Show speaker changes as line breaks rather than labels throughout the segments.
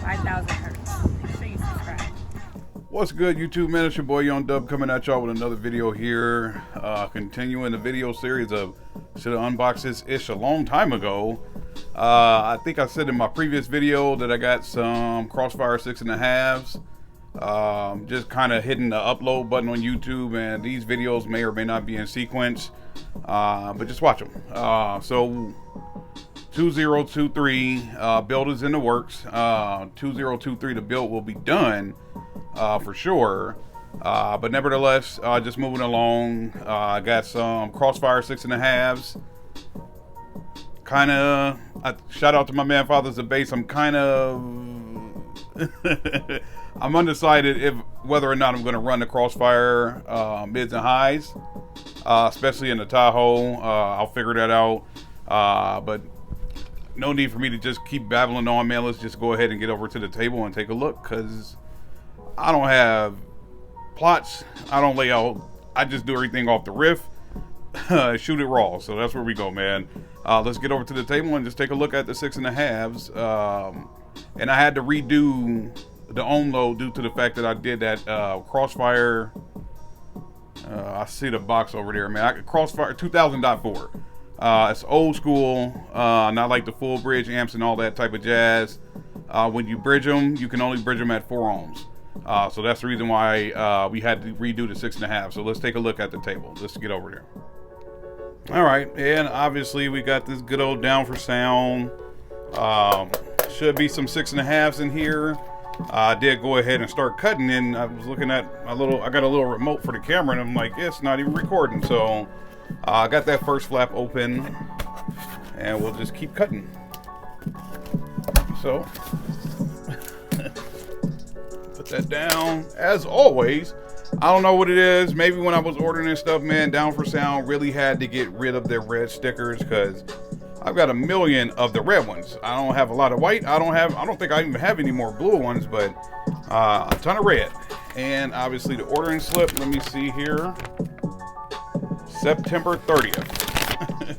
5,000 hertz. Make sure you subscribe.
What's good, YouTube, man? It's your boy Young Dub coming at y'all with another video here. Continuing the video series of should have unboxed this ish a long time ago. I think I said in my previous video that I got some Crossfire 6.5s. Just kind of hitting the upload button on YouTube, and these videos may or may not be in sequence, but just watch them. So 2023 build is in the works. 2023 the build will be done for sure, but nevertheless, just moving along. I got some Crossfire 6.5s. Kind of shout out to my man Fathers of Base. I'm kind of I'm undecided whether or not I'm going to run the Crossfire mids and highs, especially in the Tahoe. I'll figure that out, but no need for me to just keep babbling on, man. Let's just go ahead and get over to the table and take a look, because I don't have plots. I don't lay out. I just do everything off the riff. Shoot it raw. So that's where we go, man. Let's get over to the table and just take a look at the 6.5s. And I had to redo the ohm load due to the fact that I did that Crossfire. I see the box over there, man. Crossfire 2000.4. It's old school, not like the full bridge amps and all that type of jazz. When you bridge them, you can only bridge them at 4 ohms. So that's the reason why we had to redo the 6.5. So let's take a look at the table. Let's get over there. All right, and obviously we got this good old down for sound. Should be some 6.5s in here. I did go ahead and start cutting, and I was looking at my I got a little remote for the camera, and I'm like, it's not even recording. So I got that first flap open, and we'll just keep cutting. So put that down. As always, I don't know what it is. Maybe when I was ordering this stuff, man, Down for Sound really had to get rid of their red stickers, because I've got a million of the red ones. I don't have a lot of white. I don't think I even have any more blue ones, but a ton of red. And obviously the ordering slip, let me see here. September 30th.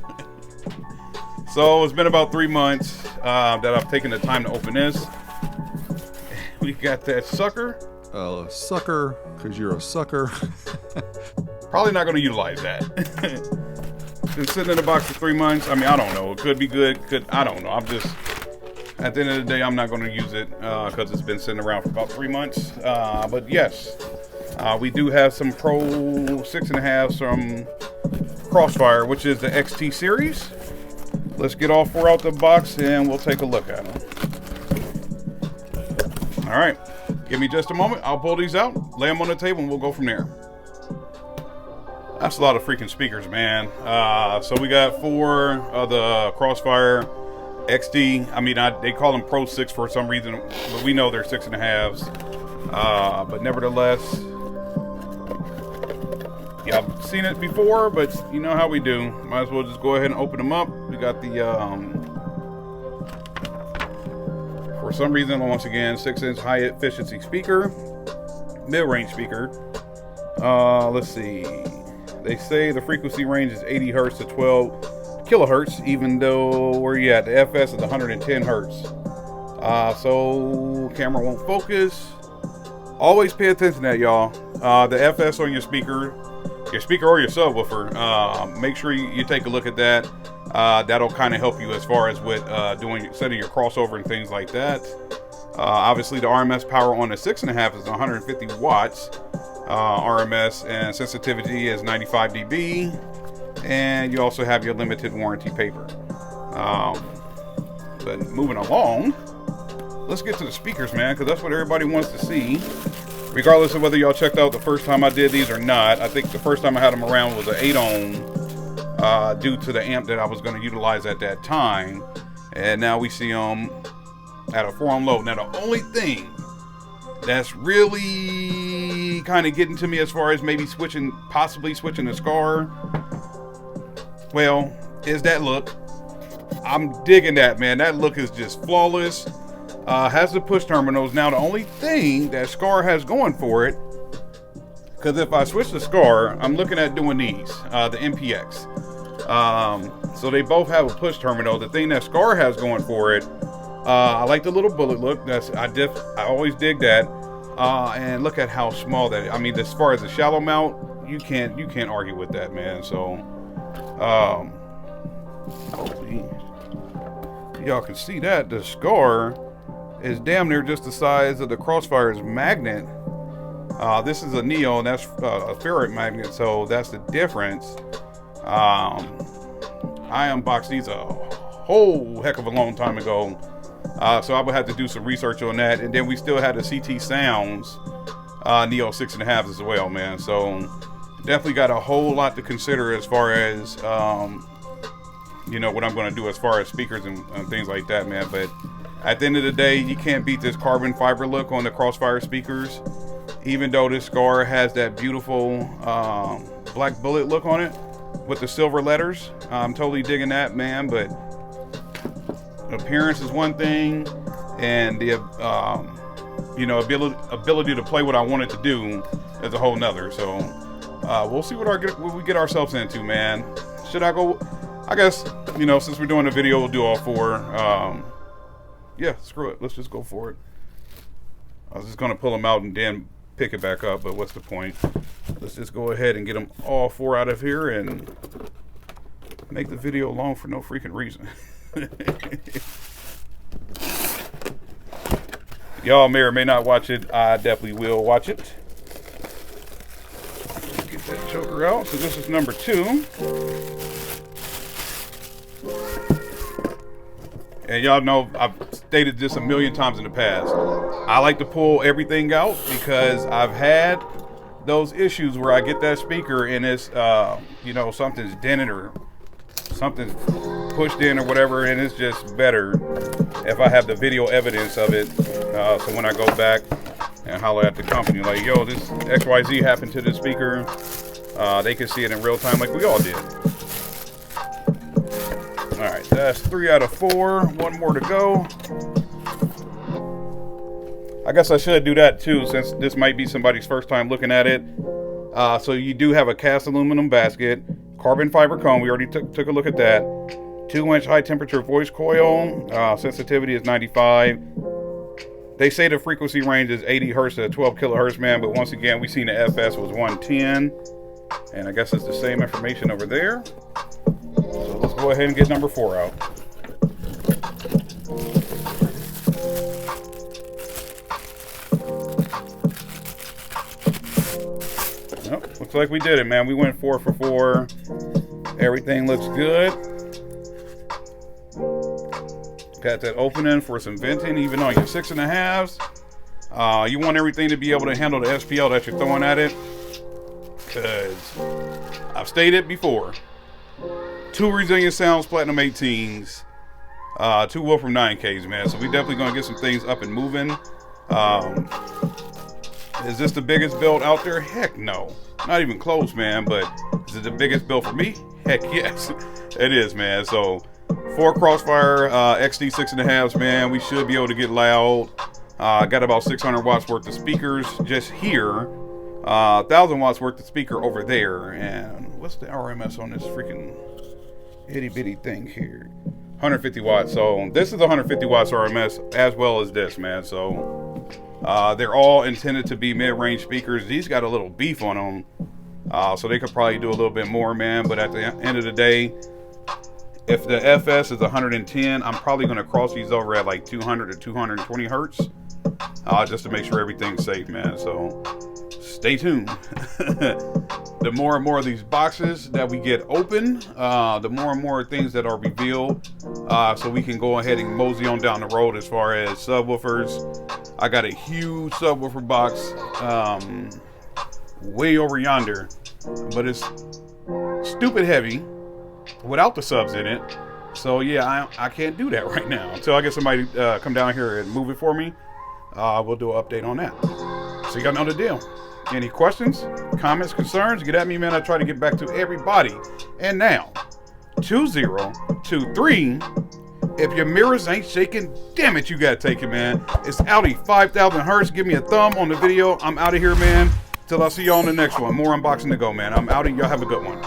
So it's been about 3 months that I've taken the time to open this. We got that sucker.
Sucker, because you're a sucker.
Probably not going to utilize that. Been sitting in the box for 3 months. I mean, I don't know. It could be good. I don't know. I'm just, at the end of the day, I'm not going to use it because it's been sitting around for about 3 months. But yes, we do have some Pro 6.5s from Crossfire, which is the XT series. Let's get all 4 out the box and we'll take a look at them. All right. Give me just a moment. I'll pull these out, lay them on the table, and we'll go from there. That's a lot of freaking speakers, man. So we got 4 of the Crossfire XD. I mean, they call them Pro 6 for some reason, but we know they're 6.5s. But nevertheless, yeah, I've seen it before, but you know how we do. Might as well just go ahead and open them up. We got the, for some reason, once again, 6-inch high efficiency speaker, mid-range speaker. Let's see. They say the frequency range is 80 hertz to 12 kilohertz, even though where you at, the FS is 110 hertz. So camera won't focus. Always pay attention to that, y'all. The FS on your speaker or your subwoofer. Make sure you take a look at that. That'll kind of help you as far as with setting your crossover and things like that. Obviously, the RMS power on the 6.5 is 150 watts. RMS, and sensitivity is 95 dB, and you also have your limited warranty paper. But moving along, let's get to the speakers, man, because that's what everybody wants to see, regardless of whether y'all checked out the first time I did these or not. I think the first time I had them around was an 8 ohm, due to the amp that I was going to utilize at that time, and now we see them at a 4 ohm load. Now the only thing that's really kind of getting to me as far as maybe possibly switching the SCAR, well, is that look. I'm digging that, man. That look is just flawless. Has the push terminals. Now the only thing that SCAR has going for it, because if I switch the SCAR, I'm looking at doing these, the MPX. So they both have a push terminal. The thing that SCAR has going for it, I like the little bullet look. I always dig that. And look at how small that is. I mean, as far as the shallow mount, you can't argue with that, man. So, hopefully y'all can see that the scar is damn near just the size of the Crossfire's magnet. This is a Neo, and that's a ferrite magnet, so that's the difference. I unboxed these a whole heck of a long time ago, so I would have to do some research on that. And then we still had the CT Sounds Neo 6.5 as well, man. So definitely got a whole lot to consider as far as you know, what I'm going to do as far as speakers and things like that, man. But at the end of the day, you can't beat this carbon fiber look on the Crossfire speakers. Even though this scar has that beautiful black bullet look on it with the silver letters, I'm totally digging that, man. But appearance is one thing, and the you know, ability to play what I wanted to do is a whole nother. So we'll see what we get ourselves into, man. Should I go? I guess, you know, since we're doing a video, we'll do all four. Yeah, screw it. Let's just go for it. I was just gonna pull them out and then pick it back up, but what's the point? Let's just go ahead and get them all four out of here and make the video long for no freaking reason. Y'all may or may not watch it. I definitely will watch it. Get that choker out. So this is number 2. And y'all know I've stated this a million times in the past. I like to pull everything out because I've had those issues where I get that speaker and it's, you know, something's dented or something's pushed in or whatever, and it's just better if I have the video evidence of it. So when I go back and holler at the company, like, yo, this XYZ happened to the speaker, they can see it in real time like we all did. All right, that's 3 out of 4. One more to go. I guess I should do that too, since this might be somebody's first time looking at it. So you do have a cast aluminum basket, carbon fiber cone. We already took a look at that. 2-inch high temperature voice coil. Sensitivity is 95. They say the frequency range is 80 hertz to 12 kilohertz, man. But once again, we seen the FS was 110, and I guess it's the same information over there. So let's go ahead and get number 4 out. Nope, looks like we did it, man. We went 4 for 4. Everything looks good. Got that opening for some venting, even on your 6.5s. You want everything to be able to handle the SPL that you're throwing at it, because I've stated before, 2 Resilient Sounds Platinum 18s, 2 Wolfram 9Ks, man. So we definitely gonna get some things up and moving. Is this the biggest build out there? Heck no, not even close, man. But is it the biggest build for me? Heck yes, it is, man. So 4 Crossfire XD 6.5s, man. We should be able to get loud. Got about 600 watts worth of speakers just here. 1,000 watts worth of speaker over there. And what's the RMS on this freaking itty bitty thing here? 150 watts. So this is 150 watts RMS as well as this, man. So they're all intended to be mid-range speakers. These got a little beef on them, so they could probably do a little bit more, man. But at the end of the day, if the FS is 110, I'm probably going to cross these over at like 200 to 220 hertz, just to make sure everything's safe, man. So stay tuned. The more and more of these boxes that we get open, the more and more things that are revealed, so we can go ahead and mosey on down the road as far as subwoofers. I got a huge subwoofer box way over yonder, but it's stupid heavy without the subs in it. So yeah, I can't do that right now until I get somebody come down here and move it for me. We'll do an update on that. So you got another deal. Any questions, comments, concerns, get at me, man. I try to get back to everybody. And now 2023, if your mirrors ain't shaking, damn it, you gotta take it, man. It's Audi 5000 hertz. Give me a thumb on the video. I'm out of here, man. Till I see y'all on the next one. More unboxing to go, man. I'm out, and y'all have a good one.